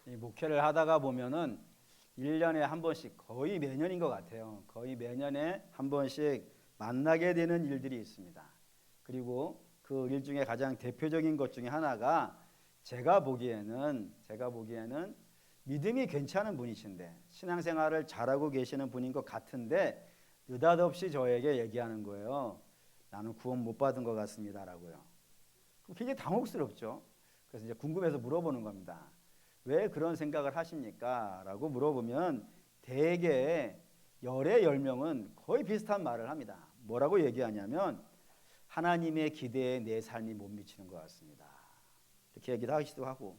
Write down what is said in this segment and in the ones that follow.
이 목회를 하다가 보면은 1년에 한 번씩 거의 매년인 것 같아요. 거의 매년에 한 번씩 만나게 되는 일들이 있습니다. 그리고 그 일 중에 가장 대표적인 것 중에 하나가 제가 보기에는 믿음이 괜찮은 분이신데 신앙생활을 잘하고 계시는 분인 것 같은데 느닷없이 저에게 얘기하는 거예요. 나는 구원 못 받은 것 같습니다라고요. 굉장히 당혹스럽죠. 그래서 이제 궁금해서 물어보는 겁니다. 왜 그런 생각을 하십니까? 라고 물어보면 대개 열의 10명은 거의 비슷한 말을 합니다. 뭐라고 얘기하냐면 하나님의 기대에 내 삶이 못 미치는 것 같습니다. 이렇게 얘기도 하시기도 하고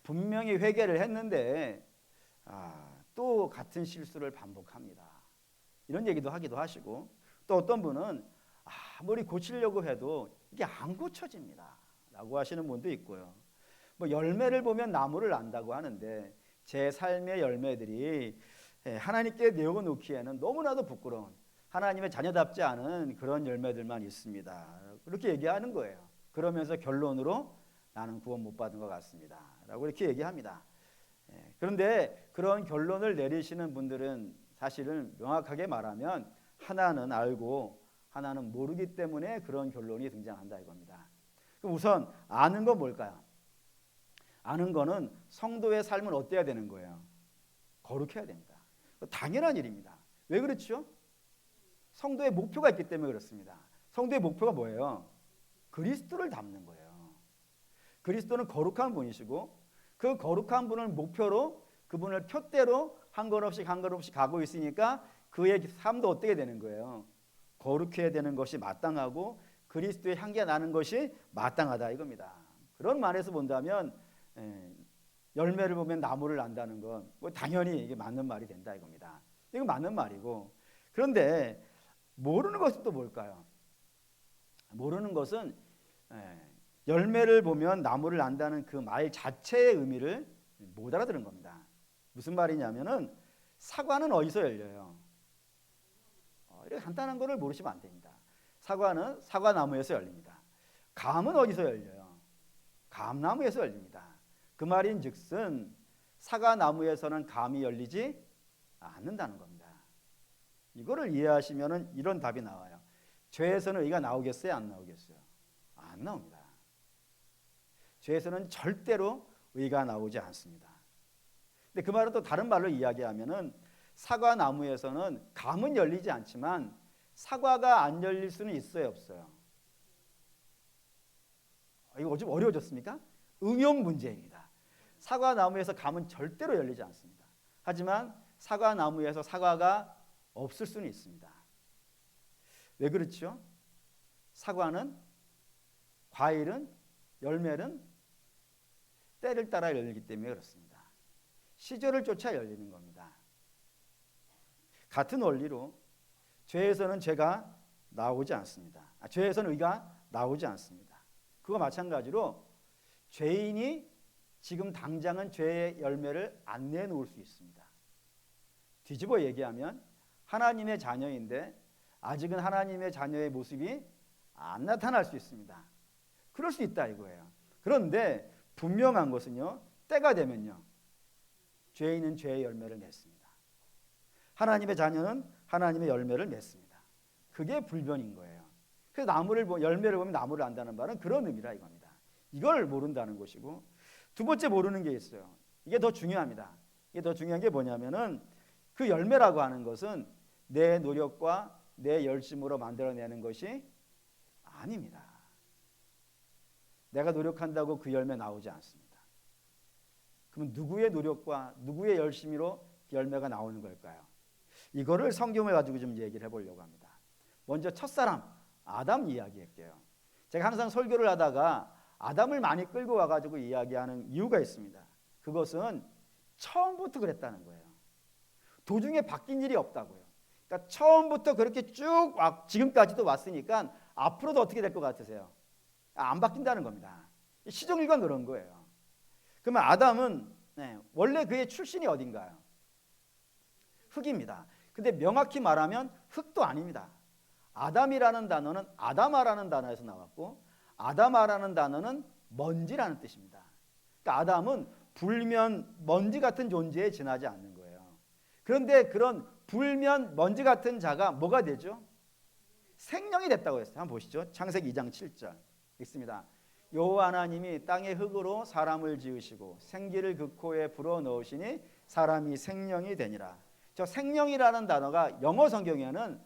분명히 회개를 했는데 또 같은 실수를 반복합니다. 이런 얘기도 하기도 하시고 또 어떤 분은 아무리 고치려고 해도 이게 안 고쳐집니다. 라고 하시는 분도 있고요. 뭐 열매를 보면 나무를 안다고 하는데 제 삶의 열매들이 하나님께 내어놓기에는 너무나도 부끄러운 하나님의 자녀답지 않은 그런 열매들만 있습니다. 그렇게 얘기하는 거예요. 그러면서 결론으로 나는 구원 못 받은 것 같습니다. 라고 이렇게 얘기합니다. 그런데 그런 결론을 내리시는 분들은 사실은 명확하게 말하면 하나는 알고 하나는 모르기 때문에 그런 결론이 등장한다 이겁니다. 그럼 우선 아는 건 뭘까요? 아는 거는 성도의 삶은 어때야 되는 거예요? 거룩해야 됩니다. 당연한 일입니다. 왜 그렇죠? 성도의 목표가 있기 때문에 그렇습니다. 성도의 목표가 뭐예요? 그리스도를 닮는 거예요. 그리스도는 거룩한 분이시고 그 거룩한 분을 목표로 그분을 표대로 한 걸음씩 가고 있으니까 그의 삶도 어떻게 되는 거예요? 거룩해야 되는 것이 마땅하고 그리스도의 향기가 나는 것이 마땅하다 이겁니다. 그런 말에서 본다면 열매를 보면 나무를 안다는 건 뭐 당연히 이게 맞는 말이 된다 이겁니다. 이건 맞는 말이고 그런데 모르는 것은 또 뭘까요? 모르는 것은 열매를 보면 나무를 안다는 그 말 자체의 의미를 못 알아들은 겁니다. 무슨 말이냐면은 사과는 어디서 열려요? 이렇게 간단한 거를 모르시면 안 됩니다. 사과는 사과나무에서 열립니다. 감은 어디서 열려요? 감나무에서 열립니다. 그 말인즉슨 사과나무에서는 감이 열리지 않는다는 겁니다. 이거를 이해하시면은 이런 답이 나와요. 죄에서는 의가 나오겠어요? 안 나오겠어요? 안 나옵니다. 죄에서는 절대로 의가 나오지 않습니다. 근데 그 말은 또 다른 말로 이야기하면은 사과나무에서는 감은 열리지 않지만 사과가 안 열릴 수는 있어요, 없어요? 이거 좀 어려워졌습니까? 응용 문제입니다. 사과나무에서 감은 절대로 열리지 않습니다. 하지만 사과나무에서 사과가 없을 수는 있습니다. 왜 그렇죠? 사과는, 과일은, 열매는 때를 따라 열리기 때문에 그렇습니다. 시절을 쫓아 열리는 겁니다. 같은 원리로 죄에서는 죄가 나오지 않습니다. 죄에서는 의가 나오지 않습니다. 그거 마찬가지로 죄인이 지금 당장은 죄의 열매를 안 내놓을 수 있습니다. 뒤집어 얘기하면 하나님의 자녀인데 아직은 하나님의 자녀의 모습이 안 나타날 수 있습니다. 그럴 수 있다 이거예요. 그런데 분명한 것은요, 때가 되면요, 죄인은 죄의 열매를 맺습니다. 하나님의 자녀는 하나님의 열매를 맺습니다. 그게 불변인 거예요. 그래서 열매를 보면 나무를 안다는 말은 그런 의미라 이겁니다. 이걸 모른다는 것이고, 두 번째 모르는 게 있어요. 이게 더 중요합니다. 이게 더 중요한 게 뭐냐면은 그 열매라고 하는 것은 내 노력과 내 열심으로 만들어내는 것이 아닙니다. 내가 노력한다고 그 열매 나오지 않습니다. 그럼 누구의 노력과 누구의 열심으로 그 열매가 나오는 걸까요? 이거를 성경을 가지고 좀 얘기를 해보려고 합니다. 먼저 첫사람 아담 이야기할게요. 제가 항상 설교를 하다가 아담을 많이 끌고 와가지고 이야기하는 이유가 있습니다. 그것은 처음부터 그랬다는 거예요. 도중에 바뀐 일이 없다고요. 그러니까 처음부터 그렇게 쭉 지금까지도 왔으니까 앞으로도 어떻게 될 것 같으세요? 안 바뀐다는 겁니다. 시종일관 그런 거예요. 그러면 아담은 원래 그의 출신이 어딘가요? 흙입니다. 근데 명확히 말하면 흙도 아닙니다. 아담이라는 단어는 아담아라는 단어에서 나왔고 아담아라는 단어는 먼지라는 뜻입니다. 그러니까 아담은 불면 먼지 같은 존재에 지나지 않는 거예요. 그런데 그런 불면 먼지 같은 자가 뭐가 되죠? 생명이 됐다고 했어요. 한번 보시죠. 창세기 2장 7절 읽습니다. 여호와 하나님이 땅의 흙으로 사람을 지으시고 생기를 그 코에 불어넣으시니 사람이 생명이 되니라. 저 생명이라는 단어가 영어 성경에는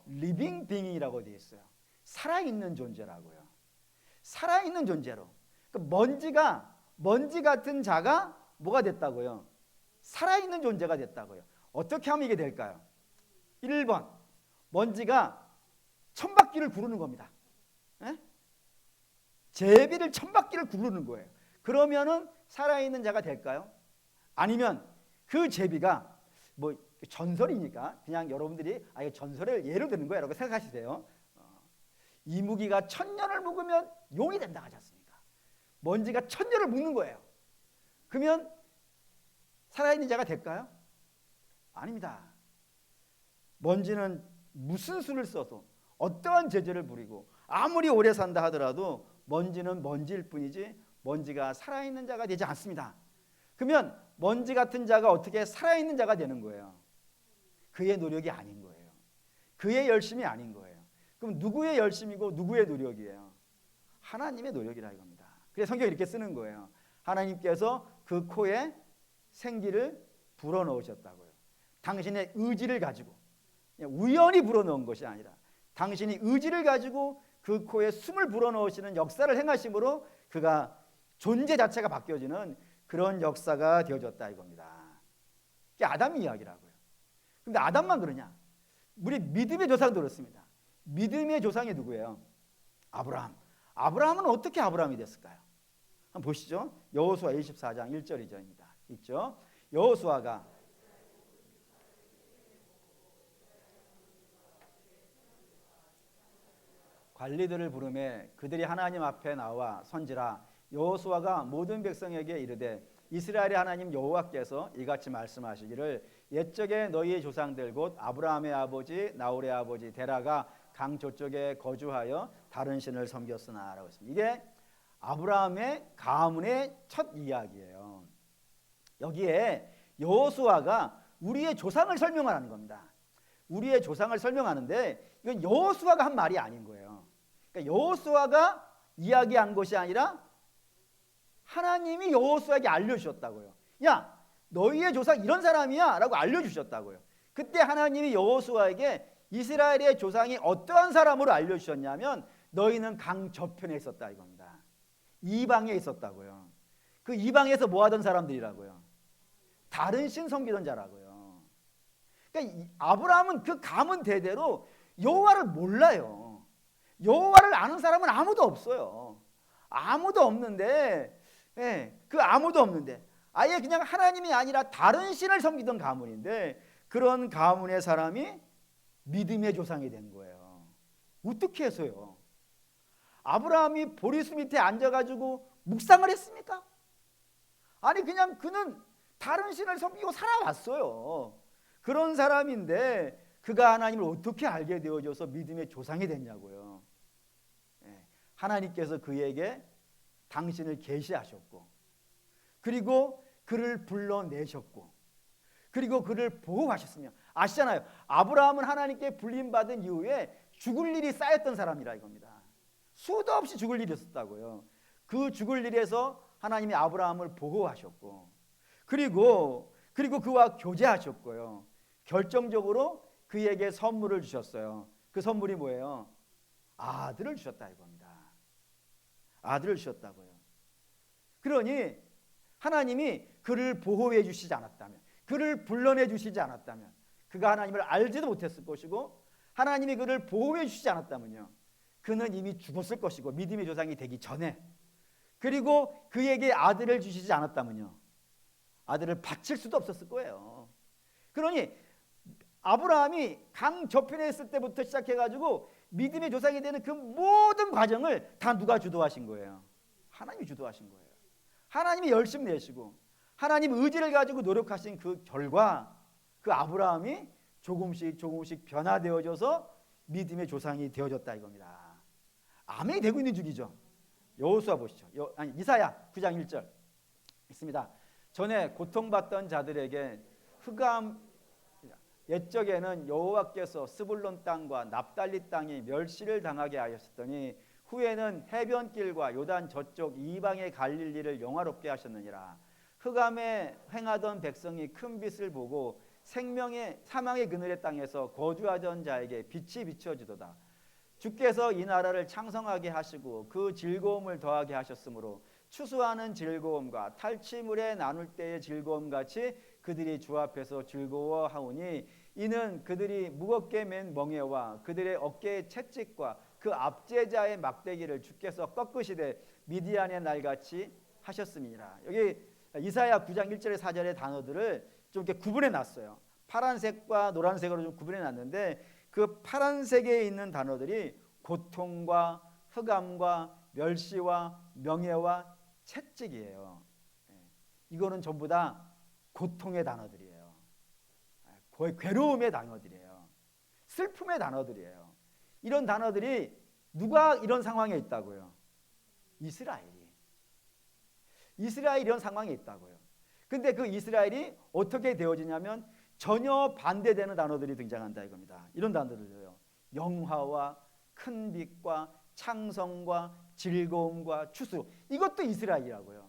living being이라고 되어 있어요. 살아있는 존재라고요. 살아있는 존재로. 그러니까 먼지 같은 자가 뭐가 됐다고요? 살아있는 존재가 됐다고요. 어떻게 하면 이게 될까요? 1번, 먼지가 천바퀴를 구르는 겁니다. 에? 제비를 천바퀴를 구르는 거예요. 그러면은 살아있는 자가 될까요? 아니면 그 제비가 뭐 전설이니까 그냥 여러분들이 이거 전설을 예로 드는 거야 라고 생각하시세요. 이무기가 1000년을 묵으면 용이 된다 하지 않습니까? 먼지가 1000년을 묵는 거예요. 그러면 살아있는 자가 될까요? 아닙니다. 먼지는 무슨 수를 써서 어떠한 제재를 부리고 아무리 오래 산다 하더라도 먼지는 먼지일 뿐이지 먼지가 살아있는 자가 되지 않습니다. 그러면 먼지 같은 자가 어떻게 살아있는 자가 되는 거예요? 그의 노력이 아닌 거예요. 그의 열심이 아닌 거예요. 그럼 누구의 열심이고 누구의 노력이에요? 하나님의 노력이라 이겁니다. 그래서 성경이 이렇게 쓰는 거예요. 하나님께서 그 코에 생기를 불어넣으셨다고요. 당신의 의지를 가지고 우연히 불어넣은 것이 아니라 당신이 의지를 가지고 그 코에 숨을 불어넣으시는 역사를 행하심으로 그가 존재 자체가 바뀌어지는 그런 역사가 되어졌다 이겁니다. 이게 아담 이야기라고요. 근데 아담만 그러냐? 우리 믿음의 조상도 그렇습니다. 믿음의 조상이 누구예요? 아브라함. 아브라함은 어떻게 아브라함이 됐을까요? 한번 보시죠. 여호수아 24장 1절 2절입니다. 있죠? 여호수아가 관리들을 부르매 그들이 하나님 앞에 나와 선지라. 여호수아가 모든 백성에게 이르되 이스라엘의 하나님 여호와께서 이같이 말씀하시기를 옛적에 너희의 조상들 곧 아브라함의 아버지 나홀의 아버지 데라가 강 저쪽에 거주하여 다른 신을 섬겼으나 라고 했습니다. 이게 아브라함의 가문의 첫 이야기예요. 여기에 여호수아가 우리의 조상을 설명하는 겁니다. 우리의 조상을 설명하는데 이건 여호수아가 한 말이 아닌 거예요. 그러니까 여호수아가 이야기한 것이 아니라 하나님이 여호수아에게 알려주셨다고요. 야, 너희의 조상 이런 사람이야 라고 알려주셨다고요. 그때 하나님이 여호수아에게 이스라엘의 조상이 어떠한 사람으로 알려주셨냐면 너희는 강 저편에 있었다 이겁니다. 이방에 있었다고요. 그 이방에서 뭐 하던 사람들이라고요? 다른 신 섬기던 자라고요. 그러니까 아브라함은 그 가문 대대로 여호와를 몰라요. 여호와를 아는 사람은 아무도 없어요. 아무도 없는데, 그 아무도 없는데 아예 그냥 하나님이 아니라 다른 신을 섬기던 가문인데 그런 가문의 사람이 믿음의 조상이 된 거예요. 어떻게 해서요? 아브라함이 보리수 밑에 앉아가지고 묵상을 했습니까? 아니 그냥 그는 다른 신을 섬기고 살아왔어요. 그런 사람인데 그가 하나님을 어떻게 알게 되어져서 믿음의 조상이 됐냐고요. 하나님께서 그에게 당신을 계시하셨고 그리고 그를 불러내셨고 그리고 그를 보호하셨으며 아시잖아요. 아브라함은 하나님께 불림받은 이후에 죽을 일이 쌓였던 사람이라 이겁니다. 수도 없이 죽을 일이 있었다고요. 그 죽을 일에서 하나님이 아브라함을 보호하셨고 그리고 그와 교제하셨고요. 결정적으로 그에게 선물을 주셨어요. 그 선물이 뭐예요? 아들을 주셨다 이겁니다. 아들을 주셨다고요. 그러니 하나님이 그를 보호해 주시지 않았다면, 그를 불러내 주시지 않았다면 그가 하나님을 알지도 못했을 것이고 하나님이 그를 보호해 주시지 않았다면요 그는 이미 죽었을 것이고 믿음의 조상이 되기 전에 그리고 그에게 아들을 주시지 않았다면요 아들을 바칠 수도 없었을 거예요. 그러니 아브라함이 강 저편에 있을 때부터 시작해가지고 믿음의 조상이 되는 그 모든 과정을 다 누가 주도하신 거예요? 하나님이 주도하신 거예요. 하나님이 열심 내시고 하나님 의지를 가지고 노력하신 그 결과 그 아브라함이 조금씩 변화되어져서 믿음의 조상이 되어졌다 이겁니다. 아멘이 되고 있는 중이죠. 여호수아 보시죠. 이사야 9장 1절 있습니다. 전에 고통받던 자들에게 흑암, 옛적에는 여호와께서 스불론 땅과 납달리 땅이 멸시를 당하게 하셨더니 후에는 해변길과 요단 저쪽 이방의 갈릴리를 영화롭게 하셨느니라. 흑암에 행하던 백성이 큰 빛을 보고 생명의 사망의 그늘의 땅에서 거주하던 자에게 빛이 비춰지도다. 주께서 이 나라를 창성하게 하시고 그 즐거움을 더하게 하셨으므로 추수하는 즐거움과 탈취물에 나눌 때의 즐거움같이 그들이 주 앞에서 즐거워하오니 이는 그들이 무겁게 맨 멍에와 그들의 어깨의 채찍과 그 압제자의 막대기를 주께서 꺾으시되 미디안의 날같이 하셨음이니라. 여기 이사야 9장 1절에 4절의 단어들을 좀 이렇게 구분해 놨어요. 파란색과 노란색으로 좀 구분해 놨는데 그 파란색에 있는 단어들이 고통과 흑암과 멸시와 명예와 채찍이에요. 이거는 전부 다 고통의 단어들이에요. 거의 괴로움의 단어들이에요. 슬픔의 단어들이에요. 이런 단어들이 누가 이런 상황에 있다고요? 이스라엘이 이런 상황에 있다고요. 근데 그 이스라엘이 어떻게 되어지냐면 전혀 반대되는 단어들이 등장한다 이겁니다. 이런 단어들이에요. 영화와 큰 빛과 창성과 즐거움과 추수. 이것도 이스라엘이라고요.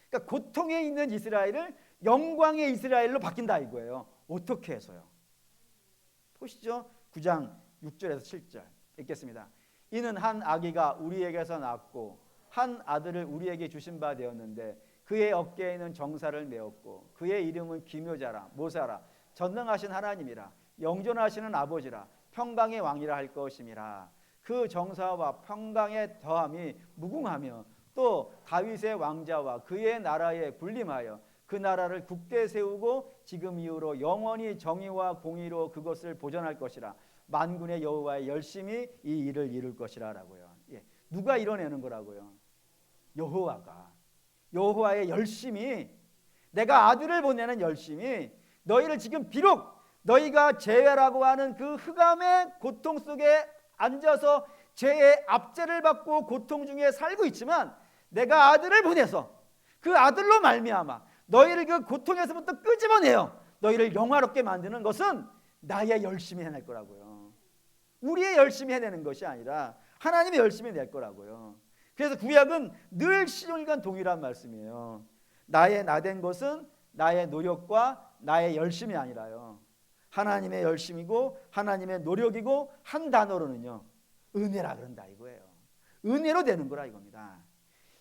그러니까 고통에 있는 이스라엘을 영광의 이스라엘로 바뀐다 이거예요. 어떻게 해서요? 보시죠. 9장 6절에서 7절 읽겠습니다. 이는 한 아기가 우리에게서 낳았고 한 아들을 우리에게 주신 바 되었는데 그의 어깨에는 정사를 메었고 그의 이름은 기묘자라 모사라 전능하신 하나님이라 영존하시는 아버지라 평강의 왕이라 할 것임이라. 그 정사와 평강의 더함이 무궁하며 또 다윗의 왕자와 그의 나라에 군림하여 그 나라를 굳게 세우고 지금 이후로 영원히 정의와 공의로 그것을 보존할 것이라. 만군의 여호와의 열심히 이 일을 이룰 것이라 라고요. 누가 이뤄내는 거라고요? 여호와의 열심히, 내가 아들을 보내는 열심히 너희를 지금 비록 너희가 죄라고 하는 그 흑암의 고통 속에 앉아서 죄의 압제를 받고 고통 중에 살고 있지만 내가 아들을 보내서 그 아들로 말미암아 너희를 그 고통에서부터 끄집어내어 너희를 영화롭게 만드는 것은 나의 열심히 해낼 거라고요. 우리의 열심히 해내는 것이 아니라 하나님의 열심히 낼 거라고요. 그래서 구약은 늘 시종일관 동일한 말씀이에요. 나의 나된 것은 나의 노력과 나의 열심이 아니라요. 하나님의 열심이고 하나님의 노력이고 한 단어로는요. 은혜라 그런다 이거예요. 은혜로 되는 거라 이겁니다.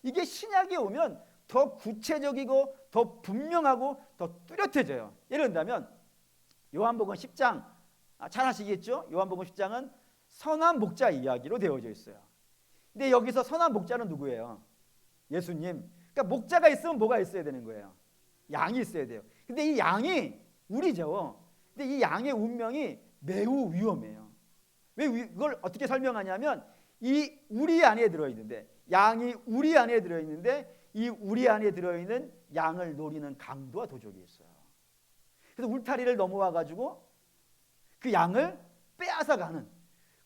이게 신약에 오면 더 구체적이고 더 분명하고 더 뚜렷해져요. 예를 들면 요한복음 10장 잘 아시겠죠? 요한복음 10장은 선한 목자 이야기로 되어져 있어요. 근데 여기서 선한 목자는 누구예요? 예수님. 그러니까 목자가 있으면 뭐가 있어야 되는 거예요? 양이 있어야 돼요. 근데 이 양이 우리죠. 근데 이 양의 운명이 매우 위험해요. 왜 이걸 어떻게 설명하냐면 이 우리 안에 들어있는데 양이 우리 안에 들어있는데 이 우리 안에 들어있는 양을 노리는 강도와 도적이 있어요. 그래서 울타리를 넘어와 가지고 그 양을 빼앗아가는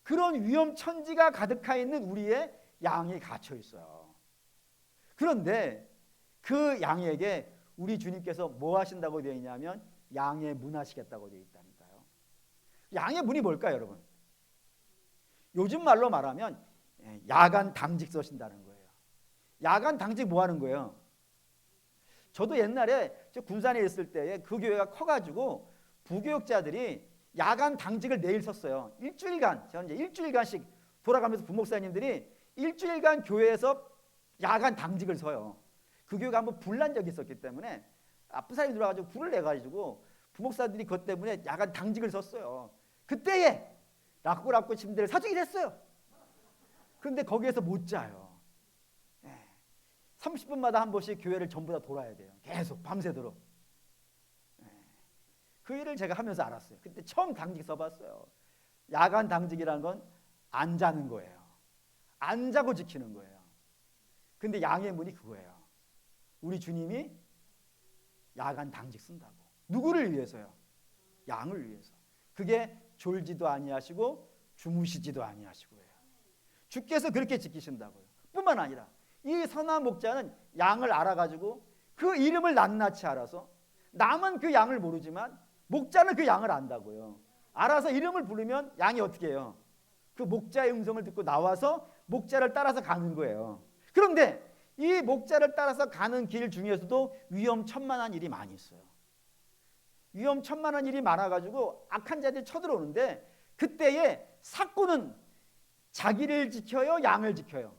그런 위험천지가 가득하 있는 우리의 양이 갇혀 있어요. 그런데 그 양에게 우리 주님께서 뭐 하신다고 되어 있냐면 양의 문 하시겠다고 되어 있다니까요. 양의 문이 뭘까요, 여러분? 요즘 말로 말하면 야간 당직 서신다는 거예요. 야간 당직 뭐 하는 거예요? 저도 옛날에 저 군산에 있을 때에 그 교회가 커가지고 부교육자들이 야간 당직을 매일 섰어요. 일주일간, 제가 이제 일주일간씩 돌아가면서 부목사님들이 일주일간 교회에서 야간 당직을 서요. 그 교회가 한번 불난 적이 있었기 때문에 아픈 사람이 들어와가지고 불을 내가지고 부목사들이 그것 때문에 야간 당직을 섰어요. 그때에 라꾸라꾸 침대를 사주기로 했어요. 그런데 거기에서 못 자요. 30분마다 한 번씩 교회를 전부 다 돌아야 돼요. 계속 밤새도록. 그 일을 제가 하면서 알았어요. 그때 처음 당직 써봤어요. 야간 당직이라는 건 안 자는 거예요. 안 자고 지키는 거예요. 근데 양의 문이 그거예요. 우리 주님이 야간 당직 쓴다고. 누구를 위해서요? 양을 위해서. 그게 졸지도 아니하시고 주무시지도 아니하시고요. 주께서 그렇게 지키신다고요. 뿐만 아니라 이 선한 목자는 양을 알아가지고 그 이름을 낱낱이 알아서, 남은 그 양을 모르지만 목자는 그 양을 안다고요. 알아서 이름을 부르면 양이 어떻게 해요? 그 목자의 음성을 듣고 나와서 목자를 따라서 가는 거예요. 그런데 이 목자를 따라서 가는 길 중에서도 위험천만한 일이 많이 있어요. 위험천만한 일이 많아가지고 악한 자들이 쳐들어오는데, 그때에 삭구는 자기를 지켜요, 양을 지켜요?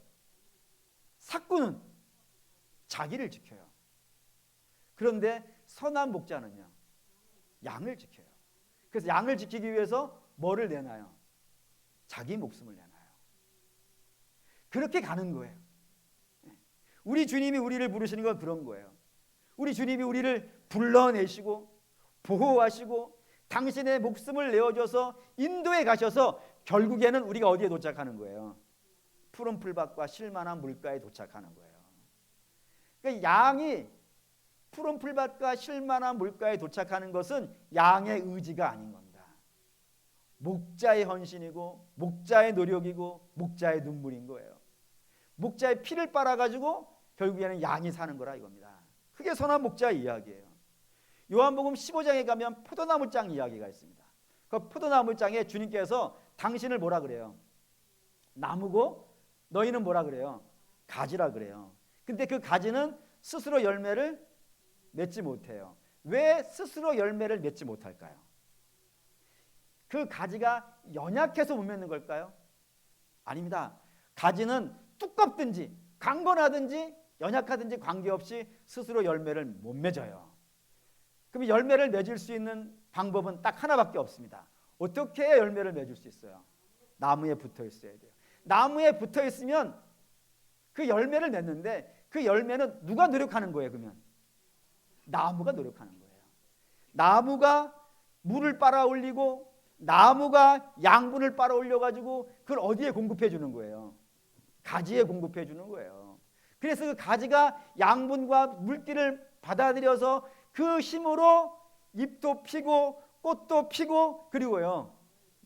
삭구는 자기를 지켜요. 그런데 선한 목자는요, 양을 지켜요. 그래서 양을 지키기 위해서 뭐를 내놔요? 자기 목숨을 내놔요. 그렇게 가는 거예요. 우리 주님이 우리를 부르시는 건 그런 거예요. 우리 주님이 우리를 불러내시고 보호하시고 당신의 목숨을 내어줘서 인도에 가셔서 결국에는 우리가 어디에 도착하는 거예요? 푸른 풀밭과 쉴만한 물가에 도착하는 거예요. 그러니까 양이 푸른 풀밭과 쉴만한 물가에 도착하는 것은 양의 의지가 아닌 겁니다. 목자의 헌신이고 목자의 노력이고 목자의 눈물인 거예요. 목자의 피를 빨아가지고 결국에는 양이 사는 거라 이겁니다. 그게 선한 목자 이야기예요. 요한복음 15장에 가면 포도나무 장 이야기가 있습니다. 그 포도나무 장에 주님께서 당신을 뭐라 그래요? 나무고 너희는 뭐라 그래요? 가지라 그래요. 근데 그 가지는 스스로 열매를 맺지 못해요. 왜 스스로 열매를 맺지 못할까요? 그 가지가 연약해서 못 맺는 걸까요? 아닙니다. 가지는 두껍든지 강건하든지 연약하든지 관계없이 스스로 열매를 못 맺어요. 그럼 열매를 맺을 수 있는 방법은 딱 하나밖에 없습니다. 어떻게 해야 열매를 맺을 수 있어요? 나무에 붙어 있어야 돼요. 나무에 붙어 있으면 그 열매를 맺는데, 그 열매는 누가 노력하는 거예요? 그러면 나무가 노력하는 거예요. 나무가 물을 빨아 올리고 나무가 양분을 빨아 올려 가지고 그걸 어디에 공급해 주는 거예요? 가지에 공급해 주는 거예요. 그래서 그 가지가 양분과 물기를 받아들여서 그 힘으로 잎도 피고 꽃도 피고 그리고요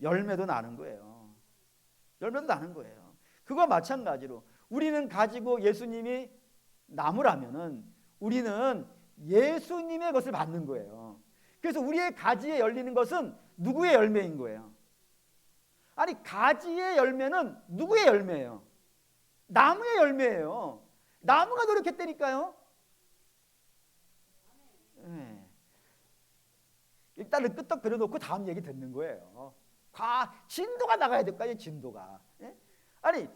열매도 나는 거예요. 열매도 나는 거예요. 그거 마찬가지로 우리는 가지고 예수님이 나무라면은 우리는 예수님의 것을 받는 거예요. 그래서 우리의 가지에 열리는 것은 누구의 열매인 거예요? 아니, 가지의 열매는 누구의 열매예요? 나무의 열매예요. 나무가 노력했다니까요. 네. 일단은 끄떡 그려놓고 다음 얘기 듣는 거예요. 진도가 나가야 될 거 아니에요, 진도가. 네? 아니,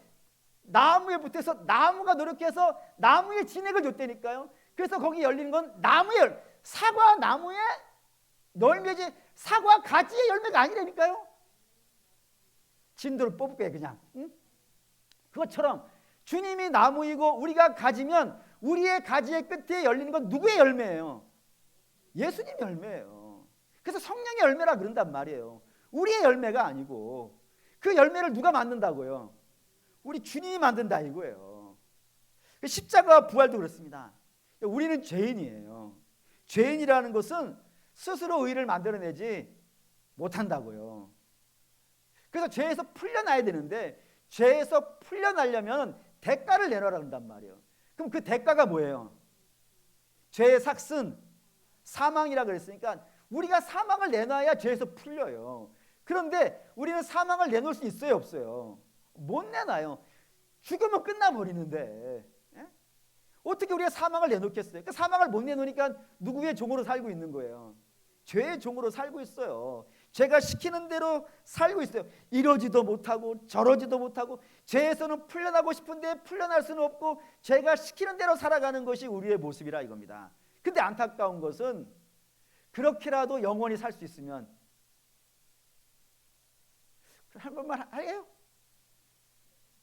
나무에 붙어서 나무가 노력해서 나무의 진액을 줬다니까요. 그래서 거기 열리는 건 나무의 사과 나무의 열매지 사과 가지의 열매가 아니라니까요. 진도를 뽑을 거예요, 그냥. 응? 그것처럼 주님이 나무이고 우리가 가지면 우리의 가지의 끝에 열리는 건 누구의 열매예요? 예수님 열매예요. 그래서 성령의 열매라 그런단 말이에요. 우리의 열매가 아니고. 그 열매를 누가 만든다고요? 우리 주님이 만든다 이거예요. 십자가와 부활도 그렇습니다. 우리는 죄인이에요. 죄인이라는 것은 스스로 의를 만들어내지 못한다고요. 그래서 죄에서 풀려나야 되는데, 죄에서 풀려나려면 대가를 내놔라 한단 말이에요. 그럼 그 대가가 뭐예요? 죄의 삭슨 사망이라 그랬으니까 우리가 사망을 내놔야 죄에서 풀려요. 그런데 우리는 사망을 내놓을 수 있어요, 없어요? 못 내놔요. 죽으면 끝나버리는데. 예? 어떻게 우리가 사망을 내놓겠어요? 그 사망을 못 내놓으니까 누구의 종으로 살고 있는 거예요? 죄의 종으로 살고 있어요. 죄가 시키는 대로 살고 있어요. 이러지도 못하고 저러지도 못하고 죄에서는 풀려나고 싶은데 풀려날 수는 없고 죄가 시키는 대로 살아가는 것이 우리의 모습이라 이겁니다. 근데 안타까운 것은 그렇게라도 영원히 살 수 있으면 한 번만 해요.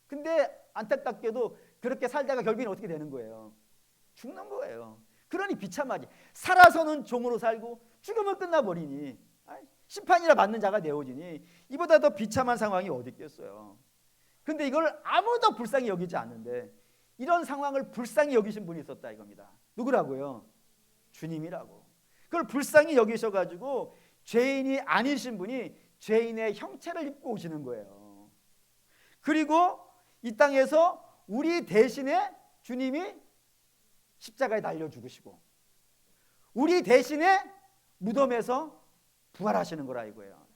근데 안타깝게도 그렇게 살다가 결국에는 어떻게 되는 거예요? 죽는 거예요. 그러니 비참하지. 살아서는 종으로 살고 죽으면 끝나버리니 심판이라 받는 자가 되어지니 이보다 더 비참한 상황이 어디 있겠어요. 근데 이걸 아무도 불쌍히 여기지 않는데 이런 상황을 불쌍히 여기신 분이 있었다 이겁니다. 누구라고요? 주님이라고. 그걸 불쌍히 여기셔가지고 죄인이 아니신 분이 죄인의 형체를 입고 오시는 거예요. 그리고 이 땅에서 우리 대신에 주님이 십자가에 달려 죽으시고 우리 대신에 무덤에서 부활하시는 거라 이거예요.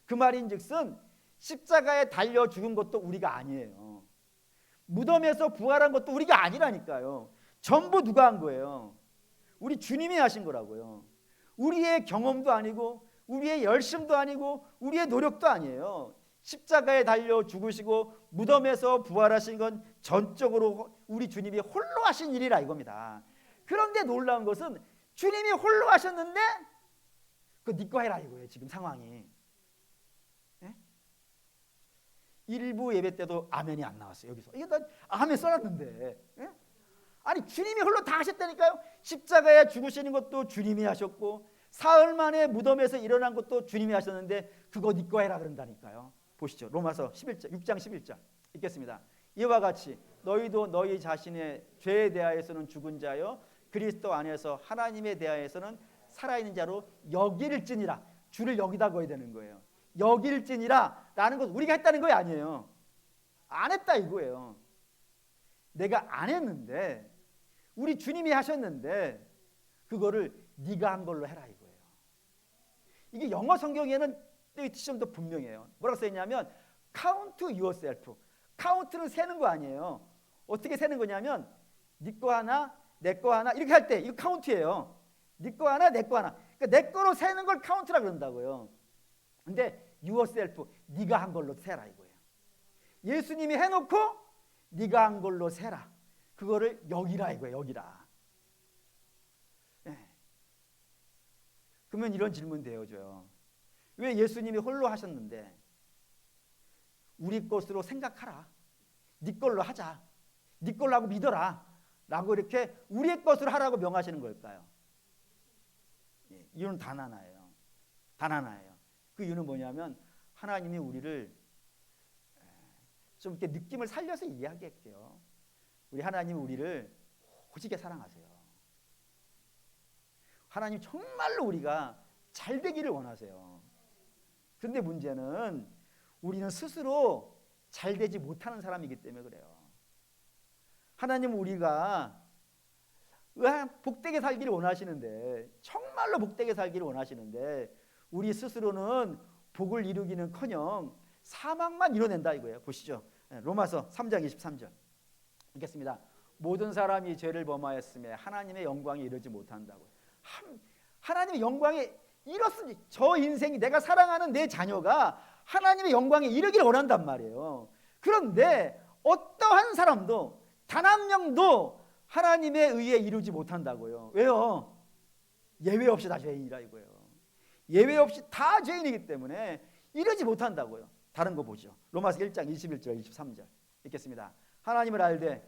그 말인즉슨 십자가에 달려 죽은 것도 우리가 아니에요. 무덤에서 부활한 것도 우리가 아니라니까요. 전부 누가 한 거예요? 우리 주님이 하신 거라고요. 우리의 경험도 아니고 우리의 열심도 아니고 우리의 노력도 아니에요. 십자가에 달려 죽으시고 무덤에서 부활하신 건 전적으로 우리 주님이 홀로 하신 일이라 이겁니다. 그런데 놀라운 것은 주님이 홀로 하셨는데 그거 네 거 해라 이거예요. 지금 상황이. 예? 일부 예배 때도 아멘이 안 나왔어요. 여기서 이게 나 아멘 써놨는데. 예? 아니 주님이 홀로 다 하셨다니까요. 십자가에 죽으시는 것도 주님이 하셨고 사흘 만에 무덤에서 일어난 것도 주님이 하셨는데 그거 네 거 해라 그런다니까요. 보시죠. 로마서 11장 6장 11절 읽겠습니다. 이와 같이 너희도 너희 자신의 죄에 대하여서는 죽은 자여 그리스도 안에서 하나님에 대하여서는 살아있는 자로 여길지니라. 주를 여기다 거야 되는 거예요. 여길지니라 라는 것은 우리가 했다는 거 아니에요. 안 했다 이거예요. 내가 안 했는데 우리 주님이 하셨는데 그거를 네가 한 걸로 해라 이거예요. 이게 영어 성경에는 시험도 분명해요. 뭐라고 써있냐면 count yourself. 카운트는 세는 거 아니에요. 어떻게 세는 거냐면 네 거 하나 내 거 하나 이렇게 할 때 이거 카운트예요. 네 거 하나 내 거 하나. 그러니까 내 거로 세는 걸 카운트라 그런다고요. 근데 yourself 네가 한 걸로 세라 이거예요. 예수님이 해놓고 네가 한 걸로 세라. 그거를 여기라 이거예요. 여기라. 네. 그러면 이런 질문 되어져요. 왜 예수님이 홀로 하셨는데 우리 것으로 생각하라. 네 걸로 하자. 네 걸로 하고 믿어라. 라고 이렇게 우리의 것으로 하라고 명하시는 걸까요? 예, 이유는 단 하나예요. 단 하나예요. 그 이유는 뭐냐면 하나님이 우리를 좀 이렇게 느낌을 살려서 이야기할게요. 우리 하나님이 우리를 오지게 사랑하세요. 하나님 정말로 우리가 잘 되기를 원하세요. 그런데 문제는 우리는 스스로 잘 되지 못하는 사람이기 때문에 그래요. 하나님은 우리가 복되게 살기를 원하시는데 정말로 복되게 살기를 원하시는데 우리 스스로는 복을 이루기는커녕 사망만 이뤄낸다 이거예요. 보시죠. 로마서 3장 23절 읽겠습니다. 모든 사람이 죄를 범하였음에 하나님의 영광에 이르지 못한다고요. 하나님의 영광에 이렇으니 저 인생이 내가 사랑하는 내 자녀가 하나님의 영광에 이르기를 원한단 말이에요. 그런데 어떠한 사람도 단 한 명도 하나님에 의해 이루지 못한다고요. 왜요? 예외 없이 다 죄인이라 이거예요. 예외 없이 다 죄인이기 때문에 이루지 못한다고요. 다른 거 보죠. 로마서 1장 21절 23절 읽겠습니다. 하나님을 알되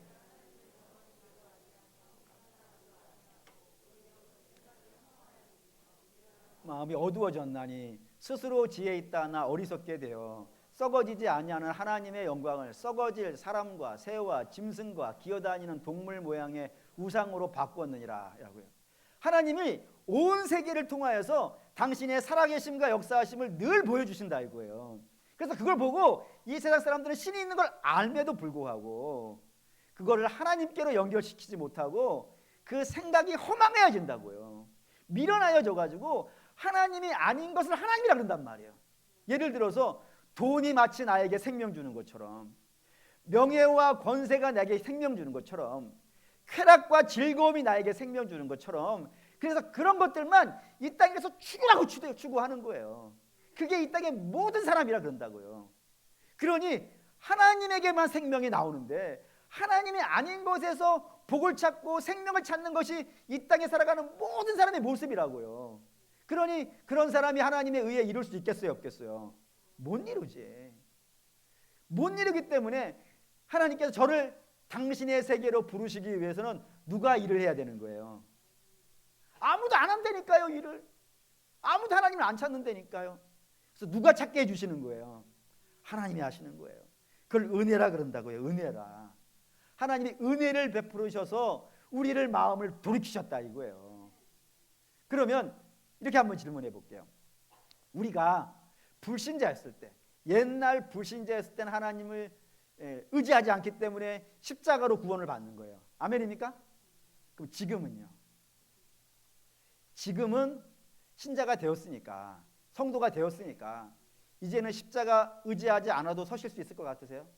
마음이 어두워졌나니 스스로 지혜 있다 하나 어리석게 되어 썩어지지 아니하는 하나님의 영광을 썩어질 사람과 새와 짐승과 기어다니는 동물 모양의 우상으로 바꾸었느니라 라고요. 하나님이 온 세계를 통하여서 당신의 살아계심과 역사하심을 늘 보여주신다 이거예요. 그래서 그걸 보고 이 세상 사람들은 신이 있는 걸 알매도 불구하고 그거를 하나님께로 연결시키지 못하고 그 생각이 허망해진다고요. 미련하여져 가지고 하나님이 아닌 것을 하나님이라 그런단 말이에요. 예를 들어서 돈이 마치 나에게 생명 주는 것처럼 명예와 권세가 나에게 생명 주는 것처럼 쾌락과 즐거움이 나에게 생명 주는 것처럼 그래서 그런 것들만 이 땅에서 추구하고 추구하는 거예요. 그게 이 땅의 모든 사람이라 그런다고요. 그러니 하나님에게만 생명이 나오는데 하나님이 아닌 것에서 복을 찾고 생명을 찾는 것이 이 땅에 살아가는 모든 사람의 모습이라고요. 그러니 그런 사람이 하나님에 의해 이룰 수 있겠어요 없겠어요? 못 이루지. 못 이루기 때문에 하나님께서 저를 당신의 세계로 부르시기 위해서는 누가 일을 해야 되는 거예요? 아무도 안 한다니까요. 일을 아무도 하나님을 안 찾는다니까요. 그래서 누가 찾게 해주시는 거예요? 하나님이 하시는 거예요. 그걸 은혜라 그런다고요. 은혜라. 하나님이 은혜를 베푸셔서 우리를 마음을 돌이키셨다 이거예요. 그러면 이렇게 한번 질문해 볼게요. 우리가 불신자였을 때, 옛날 불신자였을 때는 하나님을 의지하지 않기 때문에 십자가로 구원을 받는 거예요. 아멘입니까? 그럼 지금은요? 지금은 신자가 되었으니까, 성도가 되었으니까 이제는 십자가 의지하지 않아도 서실 수 있을 것 같으세요?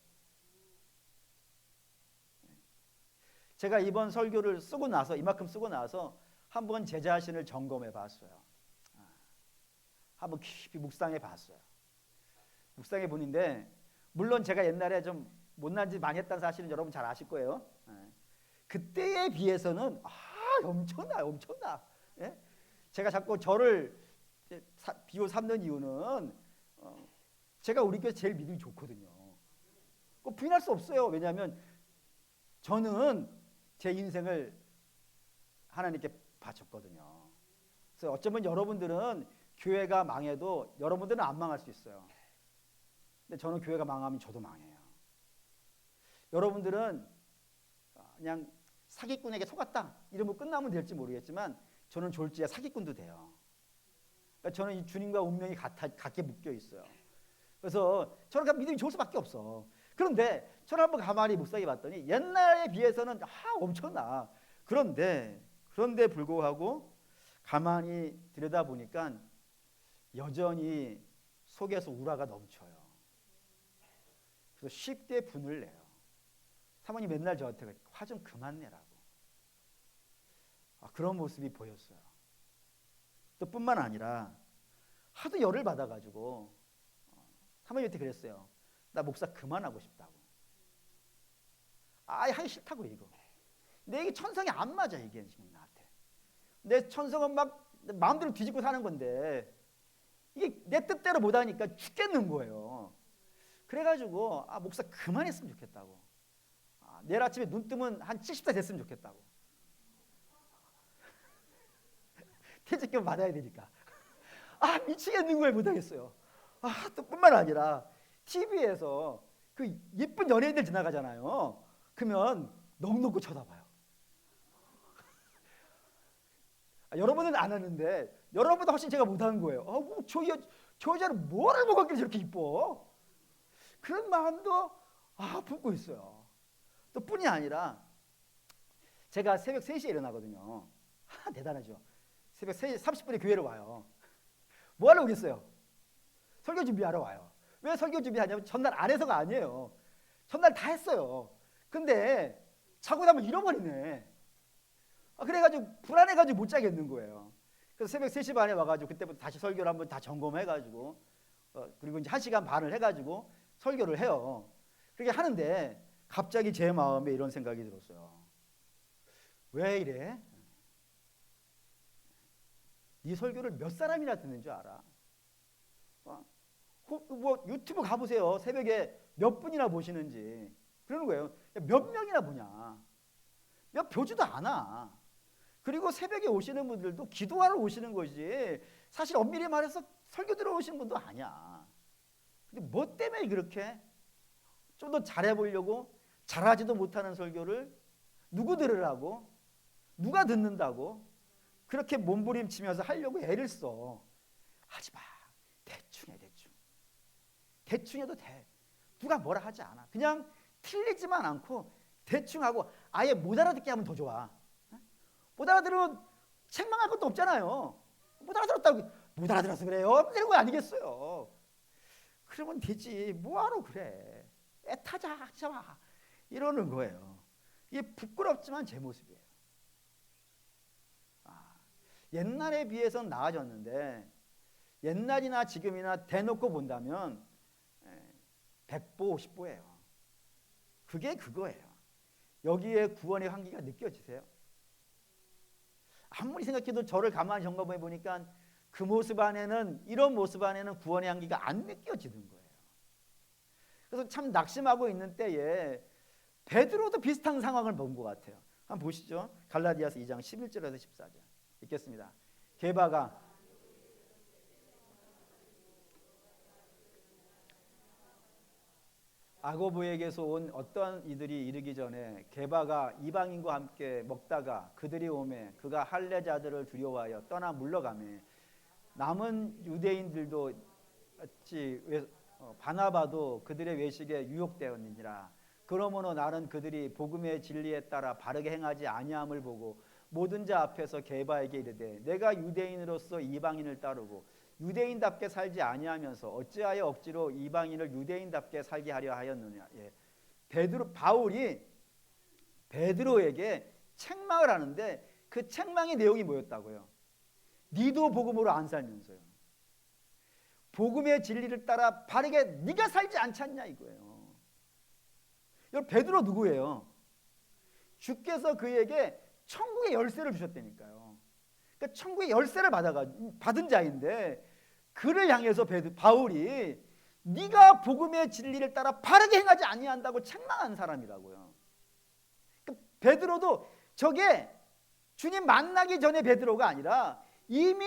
제가 이번 설교를 쓰고 나서, 이만큼 쓰고 나서 한번 제 자신을 점검해 봤어요. 한번 깊이 묵상해 봤어요. 묵상해 보는데, 물론 제가 옛날에 좀 못난 짓 많이 했다는 사실은 여러분 잘 아실 거예요. 그때에 비해서는 엄청나. 예? 제가 자꾸 저를 비유 삼는 이유는 제가 우리 교회 제일 믿음이 좋거든요. 꼭 부인할 수 없어요. 왜냐하면 저는 제 인생을 하나님께 바쳤거든요. 그래서 어쩌면 여러분들은 교회가 망해도 여러분들은 안 망할 수 있어요. 근데 저는 교회가 망하면 저도 망해요. 여러분들은 그냥 사기꾼에게 속았다 이러면 끝나면 될지 모르겠지만 저는 졸지에 사기꾼도 돼요. 그러니까 저는 이 주님과 운명이 같게 묶여 있어요. 그래서 저는 믿음이 좋을 수밖에 없어. 그런데 저는 한번 가만히 묵상해 봤더니 옛날에 비해서는 엄청나. 그런데 불구하고 가만히 들여다보니까 여전히 속에서 우라가 넘쳐요. 그래서 쉽게 분을 내요. 사모님 맨날 저한테 화 좀 그만 내라고. 그런 모습이 보였어요. 또 뿐만 아니라 하도 열을 받아가지고 사모님한테 그랬어요. 나 목사 그만하고 싶다고. 하기 싫다고 이거. 내 이게 천성이 안 맞아 이게 지금 나한테. 내 천성은 막 마음대로 뒤집고 사는 건데 이게 내 뜻대로 못하니까 죽겠는 거예요. 그래가지고 목사 그만했으면 좋겠다고. 내일 아침에 눈 뜨면 한 70대 됐으면 좋겠다고. 퇴직금 받아야 되니까. 미치겠는 거예요. 못하겠어요. 또 뿐만 아니라 TV에서 그 예쁜 연예인들 지나가잖아요. 그러면 넋놓고 쳐다봐요. 여러분은 안 하는데 여러분보다 훨씬 제가 못하는 거예요. 저 여자는 뭐를 먹었길래 저렇게 이뻐? 그런 마음도 품고 있어요. 또 뿐이 아니라 제가 새벽 3시에 일어나거든요. 대단하죠. 새벽 3시 30분에 교회를 와요. 뭐 하러 오겠어요? 설교 준비하러 와요. 왜 설교 준비하냐면 전날 안 해서가 아니에요. 전날 다 했어요. 근데 자고 나면 잃어버리네. 그래가지고 불안해가지고 못 자겠는 거예요. 그래서 새벽 3시 반에 와가지고 그때부터 다시 설교를 한번 다 점검해가지고 그리고 이제 1시간 반을 해가지고 설교를 해요. 그렇게 하는데 갑자기 제 마음에 이런 생각이 들었어요. 왜 이래? 이 설교를 몇 사람이나 듣는 줄 알아? 유튜브 가보세요. 새벽에 몇 분이나 보시는지. 그러는 거예요. 몇 명이나 보냐? 몇 보지도 않아. 그리고 새벽에 오시는 분들도 기도하러 오시는 거지. 사실 엄밀히 말해서 설교 들어오시는 분도 아니야. 근데 뭐 때문에 그렇게 좀 더 잘해보려고 잘하지도 못하는 설교를 누구 들으라고? 누가 듣는다고? 그렇게 몸부림치면서 하려고 애를 써. 하지 마. 대충 해, 대충. 대충 해도 돼. 누가 뭐라 하지 않아. 그냥 틀리지만 않고 대충 하고 아예 못 알아듣게 하면 더 좋아. 못 알아들으면 책망할 것도 없잖아요. 못 알아들었다고 못 알아들어서 그래요? 이런 거 아니겠어요. 그러면 되지. 뭐하러 그래. 애타자 하지 마. 이러는 거예요. 이게 부끄럽지만 제 모습이에요. 옛날에 비해서는 나아졌는데 옛날이나 지금이나 대놓고 본다면 100보 50보예요. 그게 그거예요. 여기에 구원의 향기가 느껴지세요? 아무리 생각해도 저를 가만히 점검해 보니까 그 모습 안에는 이런 모습 안에는 구원의 향기가 안 느껴지는 거예요. 그래서 참 낙심하고 있는 때에 베드로도 비슷한 상황을 본 것 같아요. 한번 보시죠. 갈라디아서 2장 11절에서 14절 읽겠습니다. 게바가 아고보에게서 온 어떠한 이들이 이르기 전에 게바가 이방인과 함께 먹다가 그들이 오매 그가 할례자들을 두려워하여 떠나 물러가매 남은 유대인들도 바나바도 그들의 외식에 유혹되었느니라. 그러므로 나는 그들이 복음의 진리에 따라 바르게 행하지 아니함을 보고 모든 자 앞에서 게바에게 이르되 내가 유대인으로서 이방인을 따르고 유대인답게 살지 아니하면서 어찌하여 억지로 이방인을 유대인답게 살게 하려 하였느냐. 바울이 베드로에게 책망을 하는데 그 책망의 내용이 뭐였다고요? 니도 복음으로 안 살면서요. 복음의 진리를 따라 바르게 네가 살지 않잖냐 이거예요. 여러분 베드로 누구예요? 주께서 그에게 천국의 열쇠를 주셨다니까요. 그러니까 천국의 열쇠를 받은 자인데 그를 향해서 바울이 네가 복음의 진리를 따라 바르게 행하지 아니한다고 책망한 사람이라고요. 그러니까 베드로도 저게 주님 만나기 전에 베드로가 아니라 이미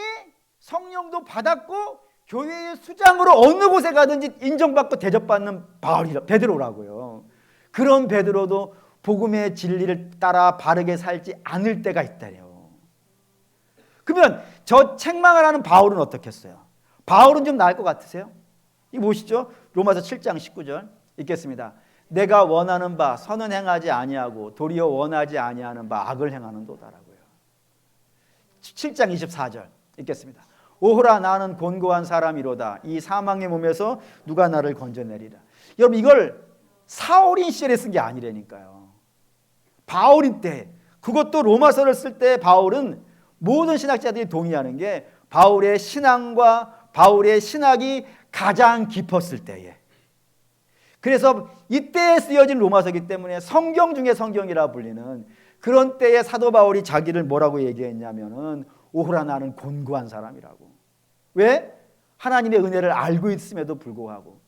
성령도 받았고 교회의 수장으로 어느 곳에 가든지 인정받고 대접받는 베드로라고요. 그런 베드로도 복음의 진리를 따라 바르게 살지 않을 때가 있다래요. 그러면 저 책망을 하는 바울은 어떻게 했어요? 바울은 좀 나을 것 같으세요? 이거 보시죠. 로마서 7장 19절 읽겠습니다. 내가 원하는 바 선은 행하지 아니하고 도리어 원하지 아니하는 바 악을 행하는도다라고요. 7장 24절 읽겠습니다. 오호라 나는 곤고한 사람이로다. 이 사망의 몸에서 누가 나를 건져내리라. 여러분 이걸 사울인 시절에 쓴 게 아니라니까요. 바울인 때, 그것도 로마서를 쓸 때 바울은 모든 신학자들이 동의하는 게 바울의 신앙과 바울의 신학이 가장 깊었을 때에, 그래서 이때에 쓰여진 로마서이기 때문에 성경 중에 성경이라 불리는 그런 때에 사도 바울이 자기를 뭐라고 얘기했냐면은 오호라 나는 곤고한 사람이라고. 왜? 하나님의 은혜를 알고 있음에도 불구하고,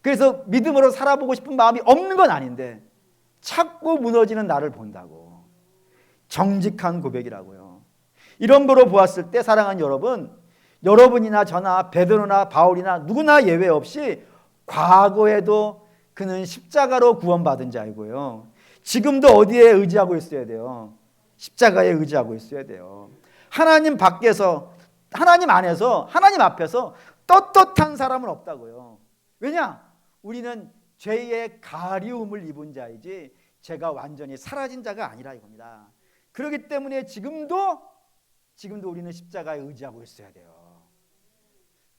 그래서 믿음으로 살아보고 싶은 마음이 없는 건 아닌데 자꾸 무너지는 나를 본다고. 정직한 고백이라고요. 이런 거로 보았을 때 사랑하는 여러분, 여러분이나 저나 베드로나 바울이나 누구나 예외 없이 과거에도 그는 십자가로 구원받은 자이고요. 지금도 어디에 의지하고 있어야 돼요? 십자가에 의지하고 있어야 돼요. 하나님 밖에서, 하나님 안에서, 하나님 앞에서 떳떳한 사람은 없다고요. 왜냐? 우리는 죄의 가리움을 입은 자이지 죄가 완전히 사라진 자가 아니라 이겁니다. 그렇기 때문에 지금도 우리는 십자가에 의지하고 있어야 돼요.